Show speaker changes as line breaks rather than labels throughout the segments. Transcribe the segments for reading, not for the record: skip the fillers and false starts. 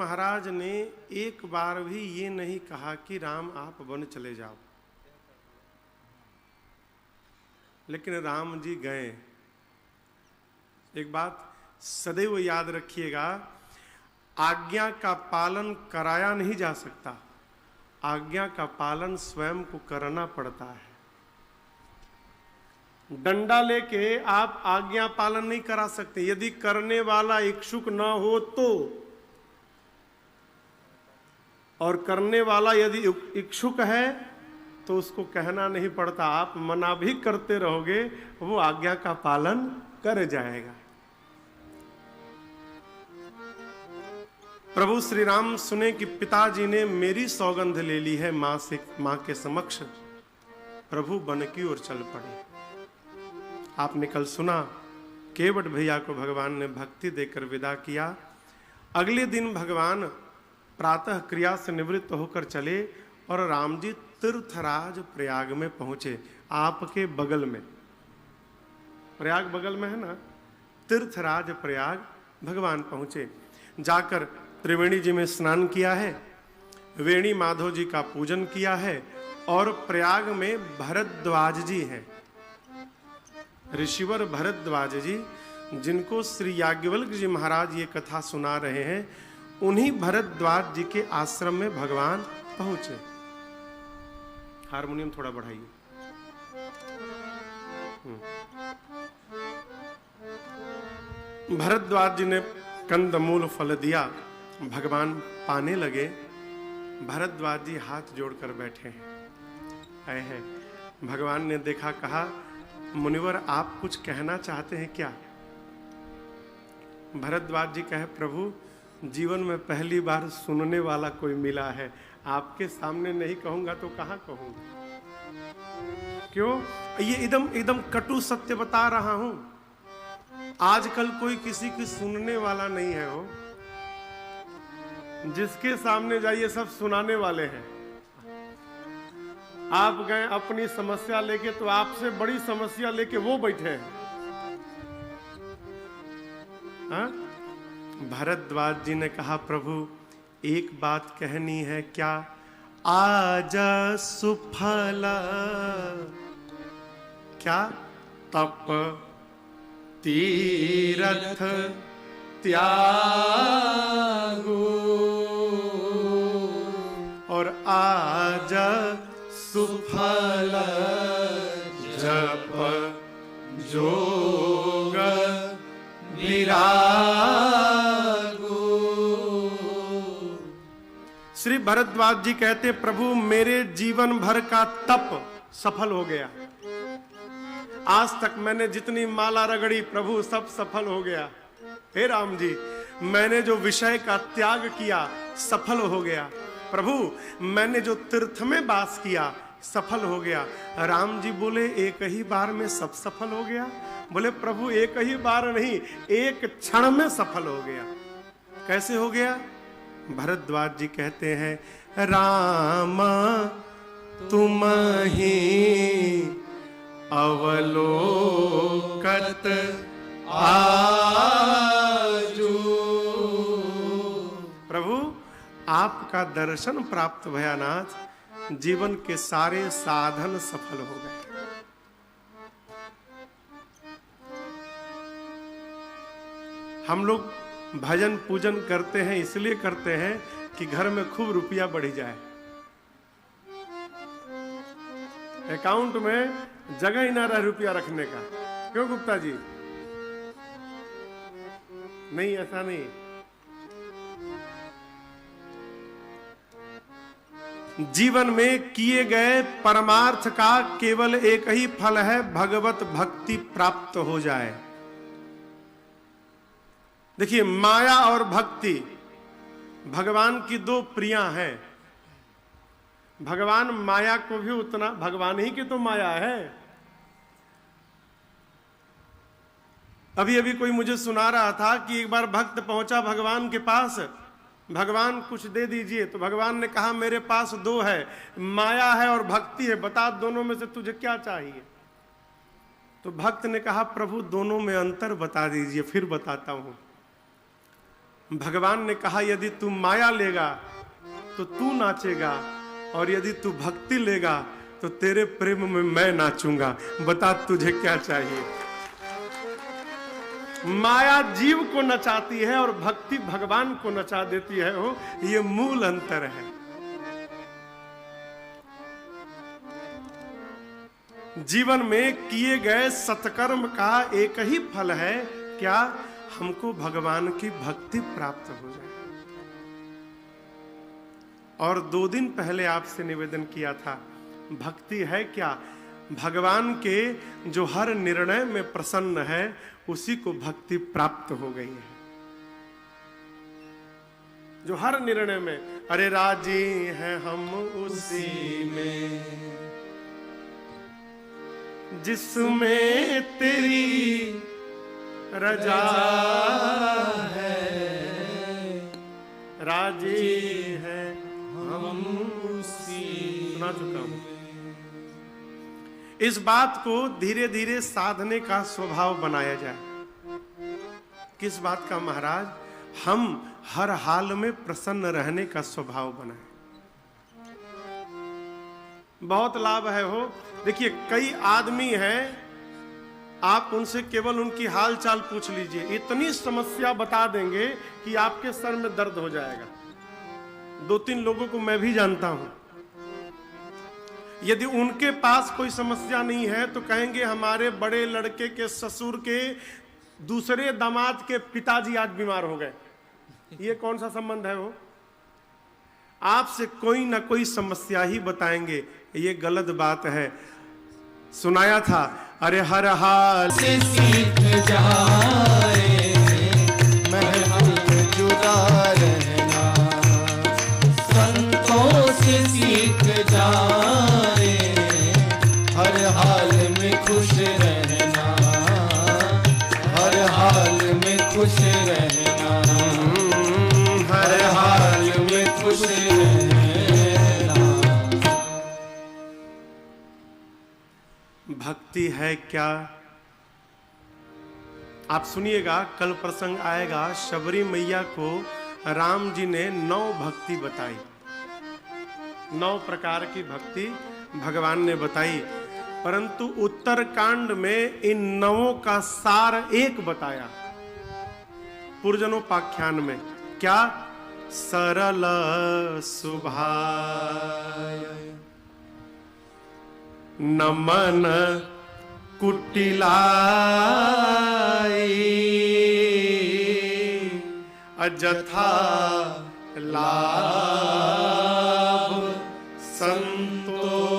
महाराज ने एक बार भी ये नहीं कहा कि राम आप वन चले जाओ, लेकिन राम जी गए। एक बात सदैव याद रखिएगा, आज्ञा का पालन कराया नहीं जा सकता, आज्ञा का पालन स्वयं को करना पड़ता है। डंडा लेके आप आज्ञा पालन नहीं करा सकते, यदि करने वाला इच्छुक ना हो तो, और करने वाला यदि इच्छुक है तो उसको कहना नहीं पड़ता, आप मना भी करते रहोगे वो आज्ञा का पालन कर जाएगा। प्रभु श्री राम सुने कि पिताजी ने मेरी सौगंध ले ली है मां के समक्ष, प्रभु वन की ओर चल पड़े। आपने कल सुना, केवट भैया को भगवान ने भक्ति देकर विदा किया। अगले दिन भगवान प्रातः क्रिया से निवृत्त होकर चले और राम जी तीर्थराज प्रयाग में पहुंचे। आपके बगल में, प्रयाग बगल में है ना, तीर्थराज प्रयाग भगवान पहुंचे। जाकर त्रिवेणी जी में स्नान किया है, वेणी माधव जी का पूजन किया है, और प्रयाग में भरद्वाज जी हैं, ऋषिवर भरद्वाज जी, जिनको श्री याज्ञवल्क्य जी महाराज ये कथा सुना रहे हैं, उन्हीं भरद्वाज जी के आश्रम में भगवान पहुंचे। हारमोनियम थोड़ा बढ़ाइए। भरद्वाज जी ने कंदमूल फल दिया, भगवान पाने लगे। भरद्वाज जी हाथ जोड़कर बैठे हैं। भगवान ने देखा, कहा, मुनिवर आप कुछ कहना चाहते हैं क्या? भरद्वाज जी कहे, प्रभु जीवन में पहली बार सुनने वाला कोई मिला है, आपके सामने नहीं कहूंगा तो कहां कहूंगा? क्यों? ये एकदम कटु सत्य बता रहा हूं। आजकल कोई किसी की सुनने वाला नहीं है हो, जिसके सामने जाइए सब सुनाने वाले हैं। आप गए अपनी समस्या लेके, तो आपसे बड़ी समस्या लेके वो बैठे हैं। हाँ? भरद्वाज जी ने कहा, प्रभु एक बात कहनी है। क्या? आज सुफल क्या? तप तीरथ त्यागो, और आज सुफल जप जोग विरागो। श्री भरद्वाज जी कहते, प्रभु मेरे जीवन भर का तप सफल हो गया। आज तक मैंने जितनी माला रगड़ी प्रभु सब सफल हो गया। हे राम जी, मैंने जो विषय का त्याग किया सफल हो गया। प्रभु मैंने जो तीर्थ में वास किया सफल हो गया। राम जी बोले, एक ही बार में सब सफल हो गया? बोले, प्रभु एक ही बार नहीं, एक क्षण में सफल हो गया। कैसे हो गया? भरद्वाज जी कहते हैं, राम तुम ही अवलोकत आजू। प्रभु आपका दर्शन प्राप्त भयानाथ, जीवन के सारे साधन सफल हो गए। हम लोग भजन पूजन करते हैं, इसलिए करते हैं कि घर में खूब रुपया बढ़ जाए, अकाउंट में जगह ही ना रहे रुपया रखने का। क्यों गुप्ता जी? नहीं, ऐसा नहीं। जीवन में किए गए परमार्थ का केवल एक ही फल है, भगवत भक्ति प्राप्त हो जाए। देखिए, माया और भक्ति भगवान की दो प्रिया हैं। भगवान माया को भी उतना, भगवान ही की तो माया है। अभी अभी कोई मुझे सुना रहा था कि एक बार भक्त पहुंचा भगवान के पास, भगवान कुछ दे दीजिए। तो भगवान ने कहा, मेरे पास दो है, माया है और भक्ति है, बता दोनों में से तुझे क्या चाहिए? तो भक्त ने कहा, प्रभु दोनों में अंतर बता दीजिए, फिर बताता हूं। भगवान ने कहा यदि तू माया लेगा तो तू नाचेगा, और यदि तू भक्ति लेगा तो तेरे प्रेम में मैं नाचूंगा। बता तुझे क्या चाहिए। माया जीव को नचाती है और भक्ति भगवान को नचा देती है। हो, ये मूल अंतर है। जीवन में किए गए सत्कर्म का एक ही फल है, क्या? हमको भगवान की भक्ति प्राप्त हो जाए। और 2 दिन पहले आपसे निवेदन किया था, भक्ति है क्या? भगवान के जो हर निर्णय में प्रसन्न है उसी को भक्ति प्राप्त हो गई है। जो हर निर्णय में, अरे राजी हैं हम उसी में जिसमें तेरी रजा है, राजी है हम उसी। सुना चुका हूं। इस बात को धीरे धीरे साधने का स्वभाव बनाया जाए। किस बात का महाराज? हम हर हाल में प्रसन्न रहने का स्वभाव बनाए। बहुत लाभ है। हो, देखिए कई आदमी हैं, आप उनसे केवल उनकी हाल चाल पूछ लीजिए, इतनी समस्या बता देंगे कि आपके सर में दर्द हो जाएगा। 2-3 लोगों को मैं भी जानता हूं। यदि उनके पास कोई समस्या नहीं है तो कहेंगे हमारे बड़े लड़के के ससुर के दूसरे दामाद के पिताजी आज बीमार हो गए। ये कौन सा संबंध है? वो आपसे कोई ना कोई समस्या ही बताएंगे। ये गलत बात है। सुनाया था, अरे हर हाल
से सीख जाए महल जुदा रहना, संतों से सीख जाए हर हाल में खुश रहना, हर हाल में खुश रहना, हर हाल में खुश रहना।
भक्ति है क्या? आप सुनिएगा, कल प्रसंग आएगा। शबरी मैया को राम जी ने 9 भक्ति बताई। 9 प्रकार की भक्ति भगवान ने बताई, परंतु उत्तरकांड में इन 9 का सार एक बताया पूर्वजनोपाख्यान में। क्या? सरल सुभाय नमन कुटिलाई अजथा लाभ संतोष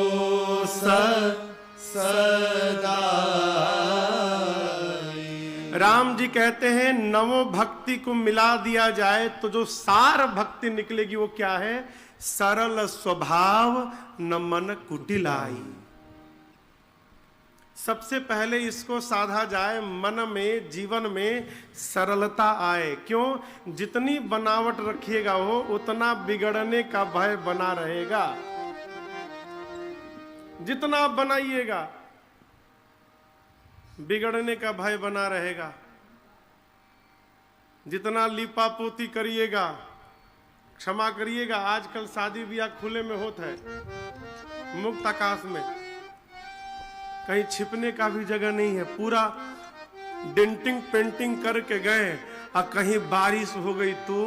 सदा। राम जी कहते हैं 9 भक्ति को मिला दिया जाए तो जो सार भक्ति निकलेगी वो क्या है? सरल स्वभाव नमन कुटिलाई। सबसे पहले इसको साधा जाए, मन में, जीवन में सरलता आए। क्यों? जितनी बनावट रखिएगा हो उतना बिगड़ने का भय बना रहेगा। जितना बनाइएगा बिगड़ने का भय बना रहेगा। जितना लीपा पोती करिएगा, क्षमा करिएगा, आजकल शादी ब्याह खुले में होता है, मुक्त आकाश में, कहीं छिपने का भी जगह नहीं है। पूरा डेंटिंग पेंटिंग करके गए और कहीं बारिश हो गई तो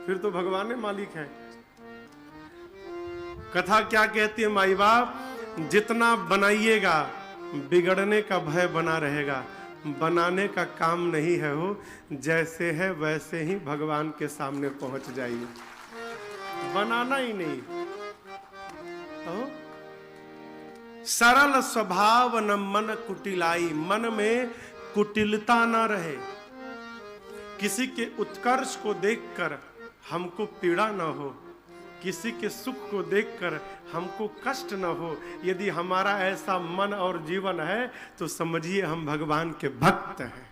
फिर तो भगवान ही मालिक है। कथा क्या कहती है माई बाप? जितना बनाइएगा बिगड़ने का भय बना रहेगा। बनाने का काम नहीं है। हो, जैसे है वैसे ही भगवान के सामने पहुंच जाइए। बनाना ही नहीं। हो? सरल स्वभाव न मन कुटिलाई। मन में कुटिलता ना रहे। किसी के उत्कर्ष को देखकर हमको पीड़ा न हो, किसी के सुख को देखकर हमको कष्ट न हो। यदि हमारा ऐसा मन और जीवन है तो समझिए हम भगवान के भक्त हैं।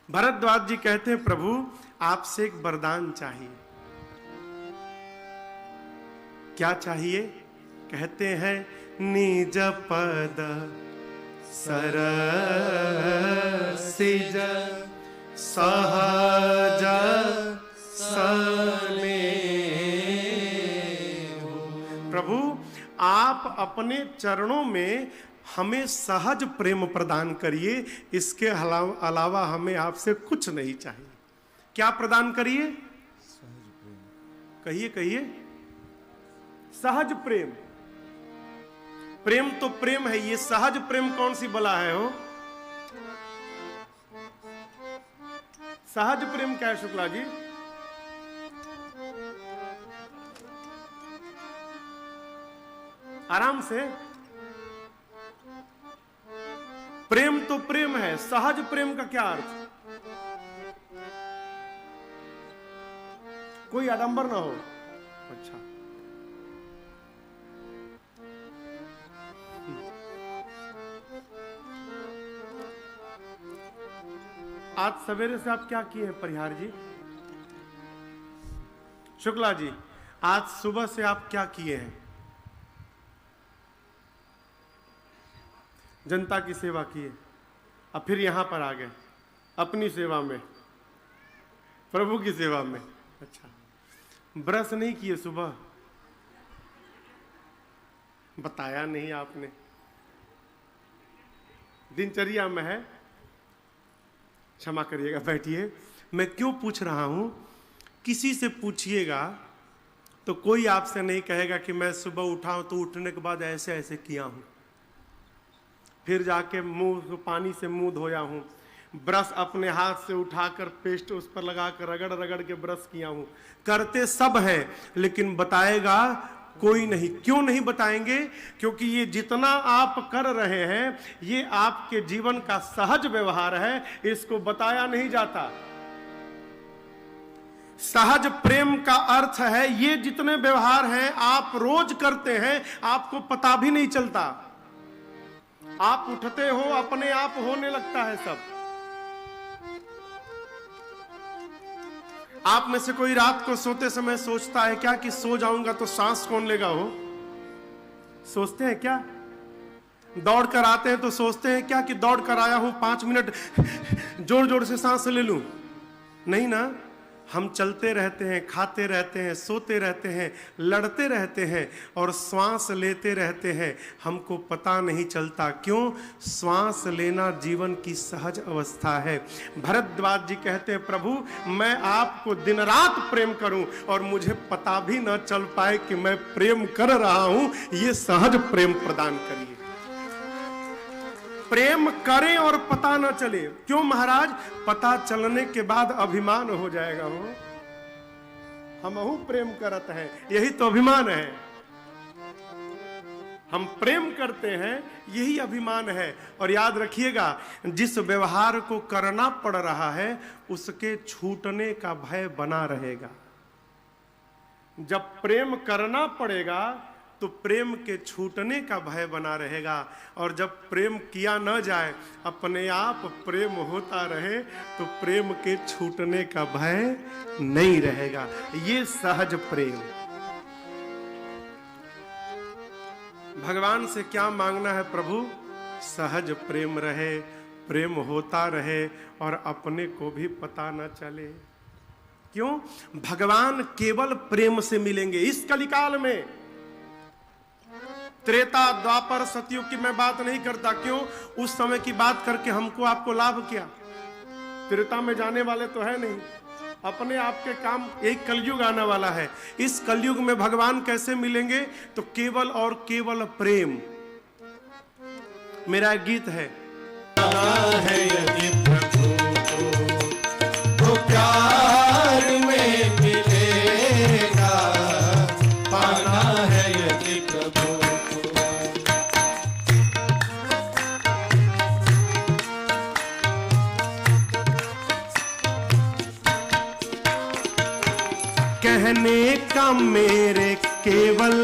भरद्वाज जी कहते हैं, प्रभु आपसे एक वरदान चाहिए। क्या चाहिए? कहते हैं, निज पद सरसिज सहज स्नेह। प्रभु आप अपने चरणों में हमें सहज प्रेम प्रदान करिए, इसके अलावा हमें आपसे कुछ नहीं चाहिए। क्या प्रदान करिए? कहिए कहिए। सहज प्रेम। प्रेम तो प्रेम है, ये सहज प्रेम कौन सी बला है हो? सहज प्रेम क्या है शुक्ला जी? आराम से। प्रेम तो प्रेम है, सहज प्रेम का क्या अर्थ? कोई आडंबर ना हो। अच्छा, आज सवेरे से आप क्या किए हैं परिहार जी? शुक्ला जी, आज सुबह से आप क्या किए हैं? जनता की सेवा किए, अब फिर यहां पर आ गए अपनी सेवा में, प्रभु की सेवा में। अच्छा, ब्रश नहीं किए सुबह? बताया नहीं आपने, दिनचर्या में है, क्षमा करिएगा, बैठिए। मैं क्यों पूछ रहा हूं, किसी से पूछिएगा तो कोई आपसे नहीं कहेगा कि मैं सुबह उठा हूं तो उठने के बाद ऐसे ऐसे किया हूं, फिर जाके मुंह पानी से मुंह धोया हूं, ब्रश अपने हाथ से उठाकर पेस्ट उस पर लगाकर रगड़ रगड़ के ब्रश किया हूं। करते सब हैं, लेकिन बताएगा कोई नहीं। क्यों नहीं बताएंगे? क्योंकि ये जितना आप कर रहे हैं ये आपके जीवन का सहज व्यवहार है, इसको बताया नहीं जाता। सहज प्रेम का अर्थ है ये जितने व्यवहार हैं आप रोज करते हैं, आपको पता भी नहीं चलता। आप उठते हो अपने आप होने लगता है सब। आप में से कोई रात को सोते समय सोचता है क्या कि सो जाऊंगा तो सांस कौन लेगा? हो सोचते हैं क्या? दौड़ कर आते हैं तो सोचते हैं क्या कि दौड़ कर आया हूं 5 मिनट जोर जोर से सांस ले लूं? नहीं ना, हम चलते रहते हैं, खाते रहते हैं, सोते रहते हैं, लड़ते रहते हैं और श्वास लेते रहते हैं, हमको पता नहीं चलता। क्यों? श्वास लेना जीवन की सहज अवस्था है। भरद्वाज जी कहते हैं, प्रभु मैं आपको दिन रात प्रेम करूं और मुझे पता भी न चल पाए कि मैं प्रेम कर रहा हूं, ये सहज प्रेम प्रदान करिए। प्रेम करें और पता न चले। क्यों महाराज? पता चलने के बाद अभिमान हो जाएगा। हो हमहु प्रेम करत हैं, यही तो अभिमान है। हम प्रेम करते हैं, यही अभिमान है। और याद रखिएगा, जिस व्यवहार को करना पड़ रहा है उसके छूटने का भय बना रहेगा। जब प्रेम करना पड़ेगा तो प्रेम के छूटने का भय बना रहेगा, और जब प्रेम किया न जाए, अपने आप प्रेम होता रहे, तो प्रेम के छूटने का भय नहीं रहेगा। ये सहज प्रेम। भगवान से क्या मांगना है प्रभु? सहज प्रेम रहे, प्रेम होता रहे और अपने को भी पता न चले। क्यों? भगवान केवल प्रेम से मिलेंगे इस कलिकाल में। त्रेता द्वापर सतयुग की मैं बात नहीं करता। क्यों? उस समय की बात करके हमको आपको लाभ क्या? त्रेता में जाने वाले तो है नहीं, अपने आप के काम। एक कलयुग आने वाला है, इस कलयुग में भगवान कैसे मिलेंगे? तो केवल और केवल प्रेम। मेरा एक गीत है,
यदि प्रभु को प्यार में मिलेगा, पाना है यदि प्रभु।
कहने का मेरे केवल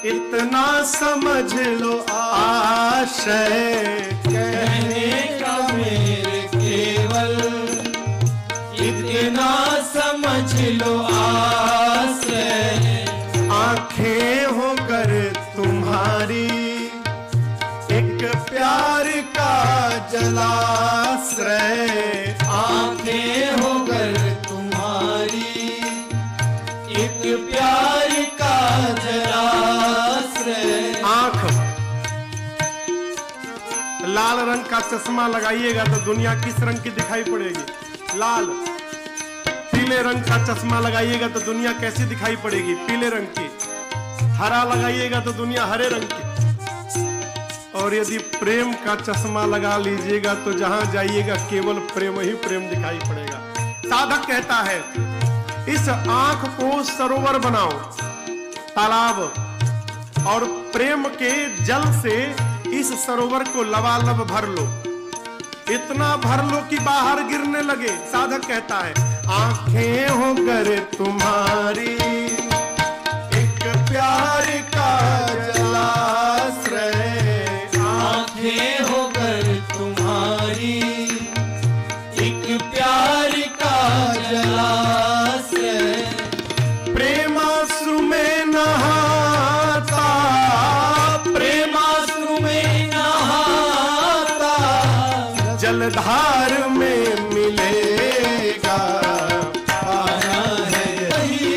इतना समझ लो आशय।
कहने का मेरे केवल इतना समझ लो आशय।
आंखें होकर तुम्हारी एक जलाश्रय,
आंखें होकर तुम्हारी एक प्यार का जलाश्रय।
आंख, लाल रंग का चश्मा लगाइएगा तो दुनिया किस रंग की दिखाई पड़ेगी? लाल। पीले रंग का चश्मा लगाइएगा तो दुनिया कैसी दिखाई पड़ेगी? पीले रंग की। हरा लगाइएगा तो दुनिया हरे रंग की। और यदि प्रेम का चश्मा लगा लीजिएगा तो जहां जाइएगा केवल प्रेम ही प्रेम दिखाई पड़ेगा। साधक कहता है इस आंख को सरोवर बनाओ, तालाब, और प्रेम के जल से इस सरोवर को लबालब भर लो, इतना भर लो कि बाहर गिरने लगे। साधक कहता है आंखें होकर तुम्हारी एक प्यार का जलाश्रय,
आंखें होकर तुम्हारी एक प्यार का जलाश्रय।
प्रेमाश्रु में नहाता,
प्रेमाश्रु में नहाता,
जलधार में मिलेगा
पाना है यही,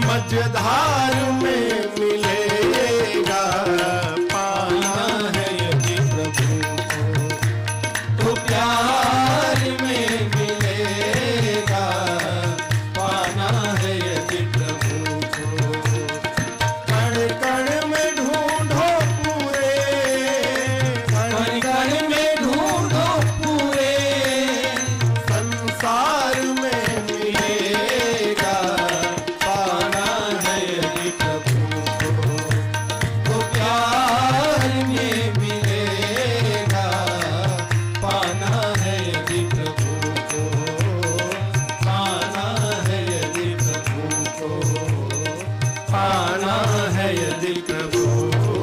मझधार में मिलेगा
पाना है यदि प्रभु को, तो प्यार में मिलेगा। पाना है यदि प्रभु को,
कण कण में ढूंढो पूरे,
कण कण में ढूंढो पूरे,
संसार में मिलेगा
पाना है यदि प्रभु को, तो प्यार में मिलेगा। पाना है यदि प्रभु को, पाना है यदि प्रभु को, पाना है यदि प्रभु को।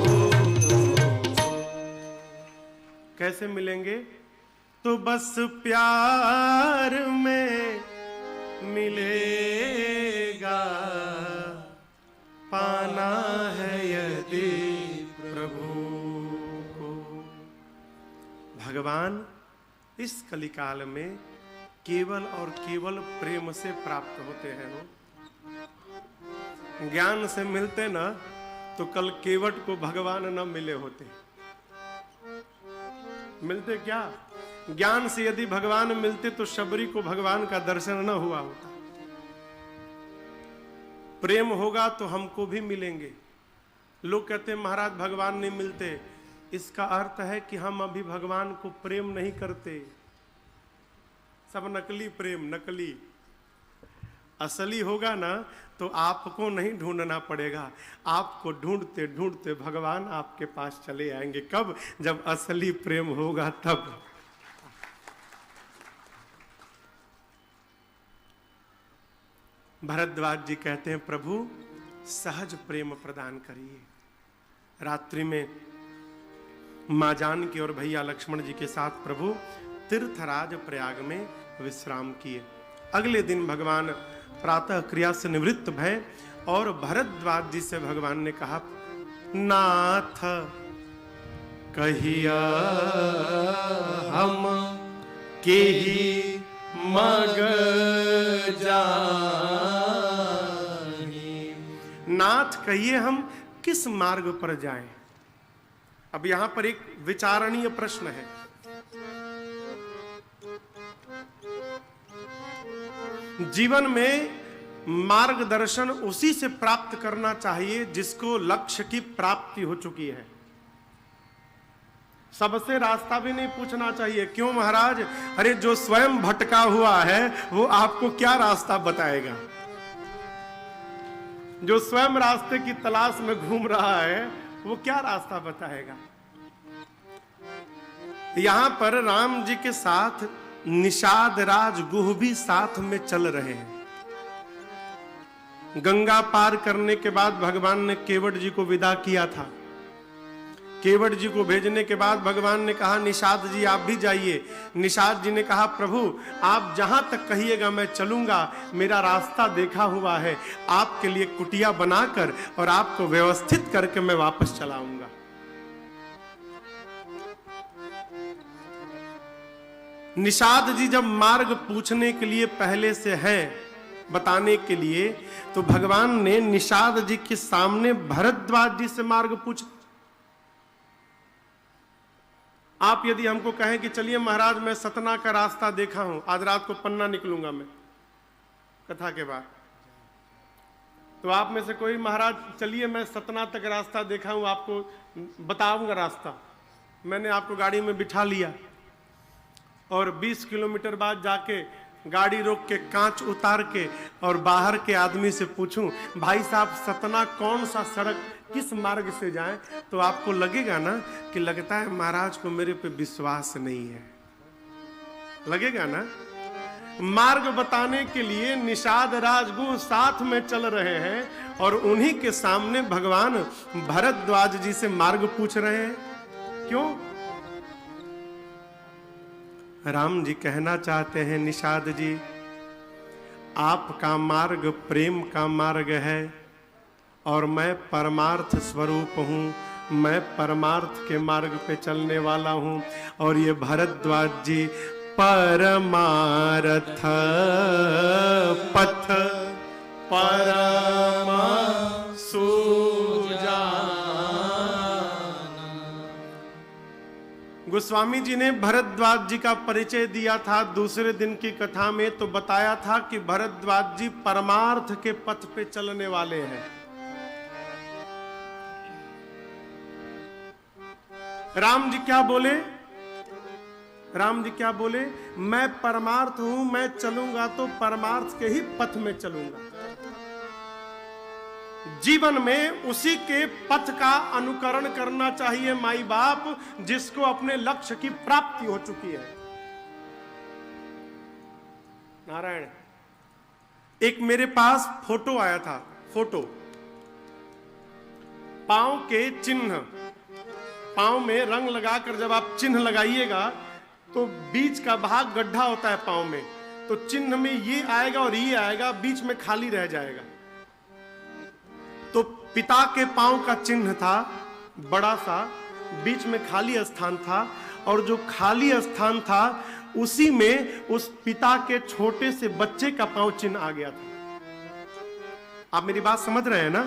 कैसे मिलेंगे? तो बस प्यार में मिलेगा, पाना है यदि प्रभु को। भगवान इस कलिकाल में केवल और केवल प्रेम से प्राप्त होते हैं। वो ज्ञान से मिलते ना तो कल केवट को भगवान न मिले होते। मिलते क्या? ज्ञान से यदि भगवान मिलते तो शबरी को भगवान का दर्शन न हुआ होता। प्रेम होगा तो हमको भी मिलेंगे। लोग कहते हैं महाराज भगवान नहीं मिलते, इसका अर्थ है कि हम अभी भगवान को प्रेम नहीं करते। सब नकली प्रेम, नकली। असली होगा ना तो आपको नहीं ढूंढना पड़ेगा, आपको ढूंढते ढूंढते भगवान आपके पास चले आएंगे। कब? जब असली प्रेम होगा तब। भरद्वाज जी कहते हैं प्रभु सहज प्रेम प्रदान करिए। रात्रि में मां जानकी और भैया लक्ष्मण जी के साथ प्रभु तीर्थराज प्रयाग में विश्राम किए। अगले दिन भगवान प्रातः क्रिया से निवृत्त भय और भरद्वाज जी से भगवान ने कहा नाथ कहिया हम के ही मग जानी। नाथ कहिए हम किस मार्ग पर जाएं। अब यहां पर एक विचारणीय प्रश्न है। जीवन में मार्गदर्शन उसी से प्राप्त करना चाहिए जिसको लक्ष्य की प्राप्ति हो चुकी है। सबसे रास्ता भी नहीं पूछना चाहिए। क्यों महाराज? अरे जो स्वयं भटका हुआ है वो आपको क्या रास्ता बताएगा? जो स्वयं रास्ते की तलाश में घूम रहा है वो क्या रास्ता बताएगा? यहां पर राम जी के साथ निषाद राज गुह भी साथ में चल रहे हैं। गंगा पार करने के बाद भगवान ने केवट जी को विदा किया था। केवट जी को भेजने के बाद भगवान ने कहा निषाद जी आप भी जाइए। निषाद जी ने कहा प्रभु आप जहां तक कहिएगा मैं चलूंगा, मेरा रास्ता देखा हुआ है, आपके लिए कुटिया बनाकर और आपको व्यवस्थित करके मैं वापस चलाऊंगा। निषाद जी जब मार्ग पूछने के लिए पहले से हैं, बताने के लिए, तो भगवान ने निषाद जी के सामने भरद्वाज जी से मार्ग पूछा। आप यदि हमको कहें कि चलिए महाराज मैं सतना का रास्ता देखा हूं, आज रात को पन्ना निकलूंगा मैं कथा के बाद, तो आप में से कोई महाराज चलिए मैं सतना तक रास्ता देखा हूं, आपको बताऊंगा रास्ता। मैंने आपको गाड़ी में बिठा लिया और 20 किलोमीटर बाद जाके गाड़ी रोक के कांच उतार के और बाहर के आदमी से पूछूं भाई साहब सतना कौन सा सड़क किस मार्ग से जाएं, तो आपको लगेगा ना कि लगता है महाराज को मेरे पे विश्वास नहीं है, लगेगा ना। मार्ग बताने के लिए निषाद राजगुरु साथ में चल रहे हैं और उन्हीं के सामने भगवान भरद्वाज जी से मार्ग पूछ रहे हैं। क्यों? राम जी कहना चाहते हैं निषाद जी, आपका मार्ग प्रेम का मार्ग है और मैं परमार्थ स्वरूप हूं, मैं परमार्थ के मार्ग पे चलने वाला हूं। और ये भरद्वाज जी परमार्थ पथ परम सुजान। गोस्वामी जी ने भरद्वाज जी का परिचय दिया था दूसरे दिन की कथा में, तो बताया था कि भरद्वाज जी परमार्थ के पथ पे चलने वाले हैं। राम जी क्या बोले? राम जी क्या बोले? मैं परमार्थ हूं, मैं चलूंगा तो परमार्थ के ही पथ में चलूंगा। जीवन में उसी के पथ का अनुकरण करना चाहिए माई बाप, जिसको अपने लक्ष्य की प्राप्ति हो चुकी है। नारायण, एक मेरे पास फोटो आया था, फोटो पांव के चिन्ह, पांव में रंग लगाकर जब आप चिन्ह लगाइएगा तो बीच का भाग गड्ढा होता है पांव में, तो चिन्ह में ये आएगा और ये आएगा, बीच में खाली रह जाएगा। तो पिता के पांव का चिन्ह था बड़ा सा, बीच में खाली स्थान था, और जो खाली स्थान था उसी में उस पिता के छोटे से बच्चे का पांव चिन्ह आ गया था। आप मेरी बात समझ रहे हैं ना?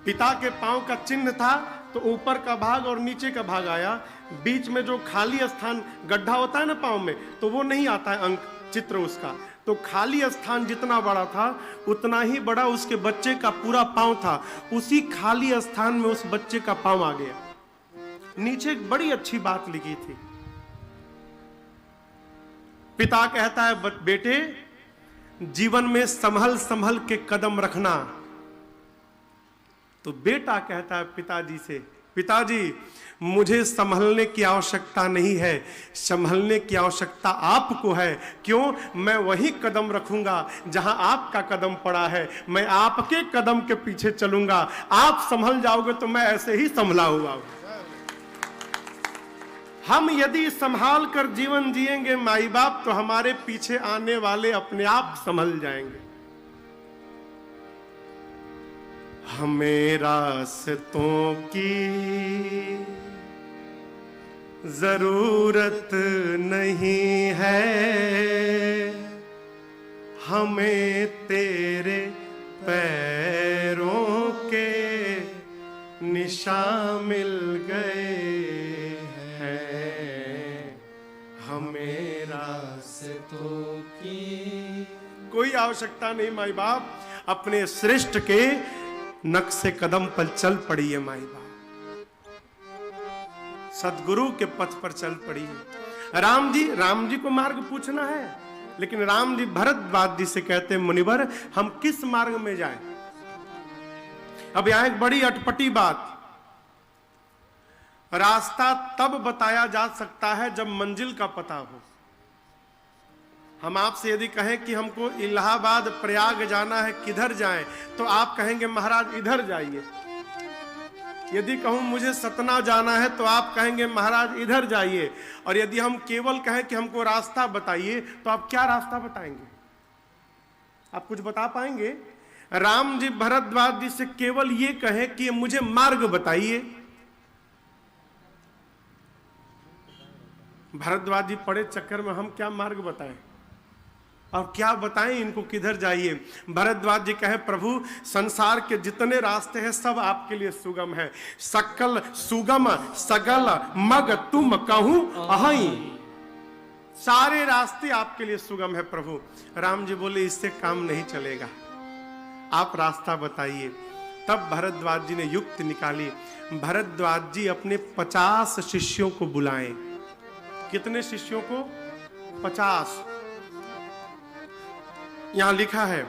पिता के पांव का चिन्ह था तो ऊपर का भाग और नीचे का भाग आया, बीच में जो खाली स्थान गड्ढा होता है ना पांव में, तो वो नहीं आता है अंक चित्र उसका। तो खाली स्थान जितना बड़ा था उतना ही बड़ा उसके बच्चे का पूरा पांव था। उसी खाली स्थान में उस बच्चे का पांव आ गया। नीचे एक बड़ी अच्छी बात लिखी थी। पिता कहता है बेटे जीवन में संभल संभल के कदम रखना। तो बेटा कहता है पिताजी से, पिताजी मुझे संभलने की आवश्यकता नहीं है, संभलने की आवश्यकता आपको है। क्यों? मैं वही कदम रखूंगा जहां आपका कदम पड़ा है, मैं आपके कदम के पीछे चलूंगा। आप संभल जाओगे तो मैं ऐसे ही संभला हुआ हूं। हम यदि संभाल कर जीवन जिएंगे माई बाप, तो हमारे पीछे आने वाले अपने आप संभल जाएंगे। हमें रास्तों की जरूरत नहीं है, हमें तेरे पैरों के निशान मिल गए हैं। हमें रास्तों की कोई आवश्यकता नहीं माई बाप, अपने श्रेष्ठ के नक्शे कदम पर चल पड़ी है माई बाप, सदगुरु के पथ पर चल पड़ी है। राम जी को मार्ग पूछना है, लेकिन राम जी भरद्वाज जी से कहते हैं मुनिवर हम किस मार्ग में जाएं? अब यहां एक बड़ी अटपटी बात, रास्ता तब बताया जा सकता है जब मंजिल का पता हो। हम आपसे यदि कहें कि हमको इलाहाबाद प्रयाग जाना है, किधर जाएं? तो आप कहेंगे महाराज इधर जाइए। यदि कहूं मुझे सतना जाना है तो आप कहेंगे महाराज इधर जाइए। और यदि हम केवल कहें कि हमको रास्ता बताइए, तो आप क्या रास्ता बताएंगे? आप कुछ बता पाएंगे? राम जी भरद्वाज जी से केवल ये कहे कि मुझे मार्ग बताइए, भरद्वाज जी पड़े चक्कर में हम क्या मार्ग बताएं और क्या बताएं इनको, किधर जाइए। भरद्वाज जी कहे प्रभु संसार के जितने रास्ते हैं सब आपके लिए सुगम है, सकल सुगम सगल मग तुम कहूं अहई, सारे रास्ते आपके लिए सुगम है प्रभु। राम जी बोले इससे काम नहीं चलेगा, आप रास्ता बताइए। तब भरद्वाज जी ने युक्ति निकाली। भरद्वाज जी अपने 50 शिष्यों को बुलाएं। कितने शिष्यों को? 50। यहां लिखा है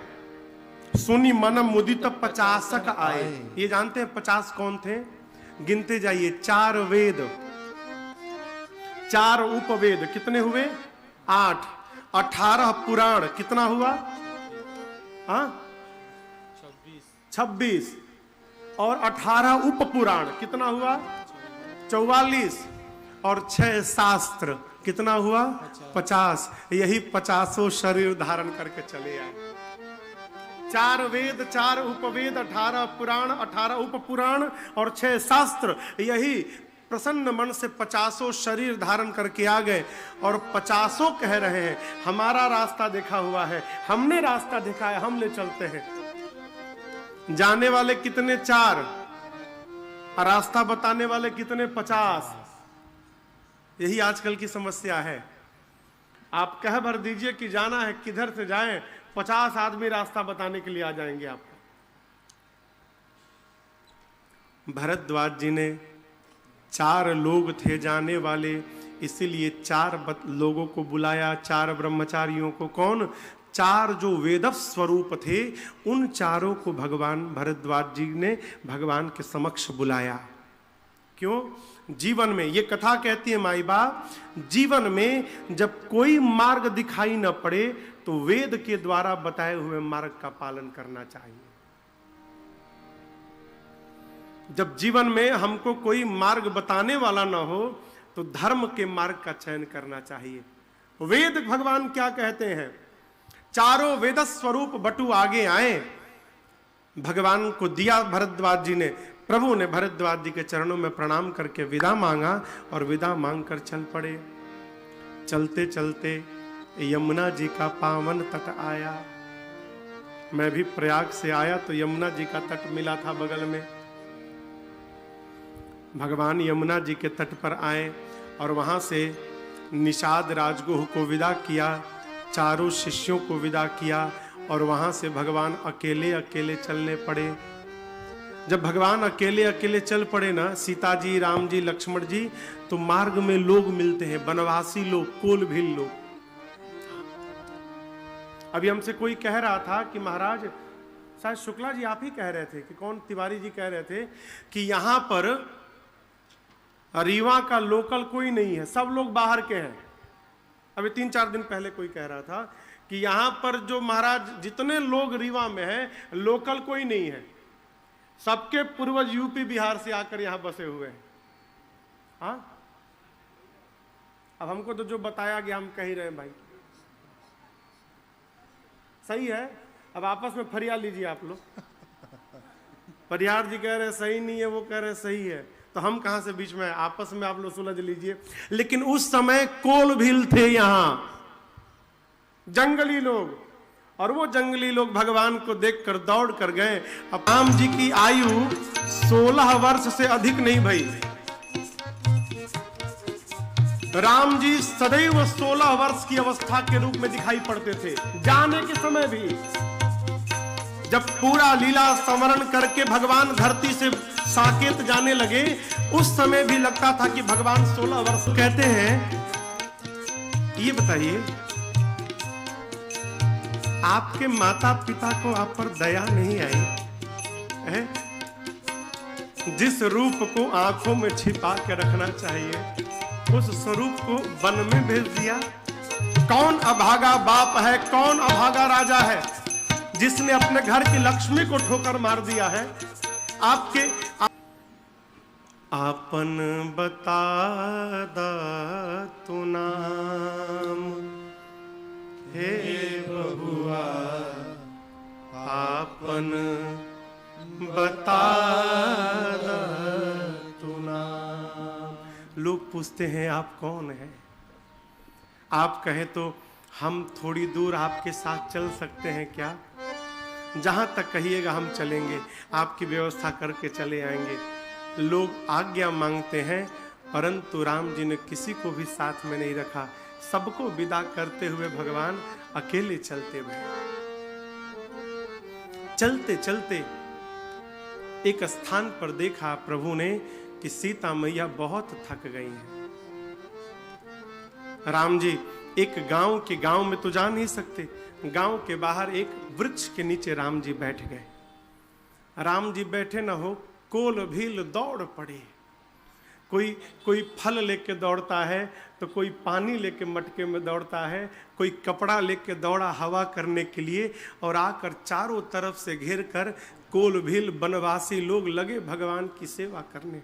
सुनी मन मुदित 50 आए। ये जानते हैं 50 कौन थे? गिनते जाइए। 4 वेद, 4 उपवेद, कितने हुए? 8। 18 पुराण, कितना हुआ? 26। और 18 उप पुराण, कितना हुआ? 44। और 6 शास्त्र, कितना हुआ? 50। यही 50 शरीर धारण करके चले आए। 4 वेद, 4 उपवेद, 18 पुराण, 18 उप पुराण और 6 शास्त्र, यही प्रसन्न मन से 50 शरीर धारण करके आ गए। और 50 कह रहे हैं हमारा रास्ता देखा हुआ है, हमने रास्ता देखा है, हम ले चलते हैं। जाने वाले कितने? 4। रास्ता बताने वाले कितने? 50। यही आजकल की समस्या है। आप कह भर दीजिए कि जाना है, किधर से जाएं, 50 आदमी रास्ता बताने के लिए आ जाएंगे आपको। भरद्वाज जी ने 4 लोग थे जाने वाले, इसीलिए 4 लोगों को बुलाया, 4 ब्रह्मचारियों को। कौन? 4 जो वेद स्वरूप थे, उन चारों को भगवान भरद्वाज जी ने भगवान के समक्ष बुलाया। क्यों? जीवन में, ये कथा कहती है माई बाप, जीवन में जब कोई मार्ग दिखाई न पड़े तो वेद के द्वारा बताए हुए मार्ग का पालन करना चाहिए। जब जीवन में हमको कोई मार्ग बताने वाला ना हो तो धर्म के मार्ग का चयन करना चाहिए। वेद भगवान क्या कहते हैं? चारों वेद स्वरूप बटु आगे आए, भगवान को दिया भरद्वाज जी ने। प्रभु ने भरद्वाज जी के चरणों में प्रणाम करके विदा मांगा और विदा मांगकर चल पड़े। चलते चलते यमुना जी का पावन तट आया। मैं भी प्रयाग से आया तो यमुना जी का तट मिला था बगल में। भगवान यमुना जी के तट पर आए और वहां से निषाद राजगुह को विदा किया, चारों शिष्यों को विदा किया और वहां से भगवान अकेले अकेले चलने पड़े। जब भगवान अकेले अकेले चल पड़े ना, सीता जी, राम जी, लक्ष्मण जी, तो मार्ग में लोग मिलते हैं, बनवासी लोग, कोलभील लोग। अभी हमसे कोई कह रहा था कि महाराज, शायद शुक्ला जी आप ही कह रहे थे कि कौन, तिवारी जी कह रहे थे कि यहां पर रीवा का लोकल कोई नहीं है, सब लोग बाहर के हैं। अभी 3-4 दिन पहले कोई कह रहा था कि यहां पर जो महाराज जितने लोग रीवा में हैं, लोकल कोई नहीं है, सबके पूर्वज यूपी बिहार से आकर यहां बसे हुए हैं। हाँ, अब हमको तो जो बताया गया हम कह ही रहे हैं भाई, सही है। अब आपस में फरिया लीजिए आप लोग। परिहार जी कह रहे सही नहीं है, वो कह रहे सही है, तो हम कहां से बीच में? आपस में आप लोग सुलझ लीजिए। लेकिन उस समय कोलभील थे यहां, जंगली लोग, और वो जंगली लोग भगवान को देखकर दौड़ कर गए। अब राम जी की आयु 16 वर्ष से अधिक नहीं भई। राम जी सदैव 16 वर्ष की अवस्था के रूप में दिखाई पड़ते थे। जाने के समय भी जब पूरा लीला स्मरण करके भगवान धरती से साकेत जाने लगे, उस समय भी लगता था कि भगवान 16 वर्ष। कहते हैं, ये बताइए, आपके माता पिता को आप पर दया नहीं आई है? जिस रूप को आंखों में छिपा के रखना चाहिए, उस स्वरूप को वन में भेज दिया। कौन अभागा बाप है, कौन अभागा राजा है जिसने अपने घर की लक्ष्मी को ठोकर मार दिया है? आपके आपन बता दा तू नाम, हे बहुआ आपन बता दा तू नाम। लोग पूछते हैं आप कौन हैं? आप कहें तो हम थोड़ी दूर आपके साथ चल सकते हैं क्या? जहां तक कहिएगा हम चलेंगे, आपकी व्यवस्था करके चले आएंगे। लोग आज्ञा मांगते हैं, परंतु राम जी ने किसी को भी साथ में नहीं रखा। सबको विदा करते हुए भगवान अकेले चलते हुए, चलते चलते एक स्थान पर देखा प्रभु ने कि सीता मैया बहुत थक गई हैं। राम जी एक गांव में तो जा नहीं सकते, गांव के बाहर एक वृक्ष के नीचे राम जी बैठ गए। राम जी बैठे न हो, कोल भील दौड़ पड़े। कोई फल लेके दौड़ता है, तो कोई पानी लेके मटके में दौड़ता है, कोई कपड़ा लेके दौड़ा हवा करने के लिए, और आकर चारों तरफ से घेर कर कोल भील वनवासी लोग लगे भगवान की सेवा करने।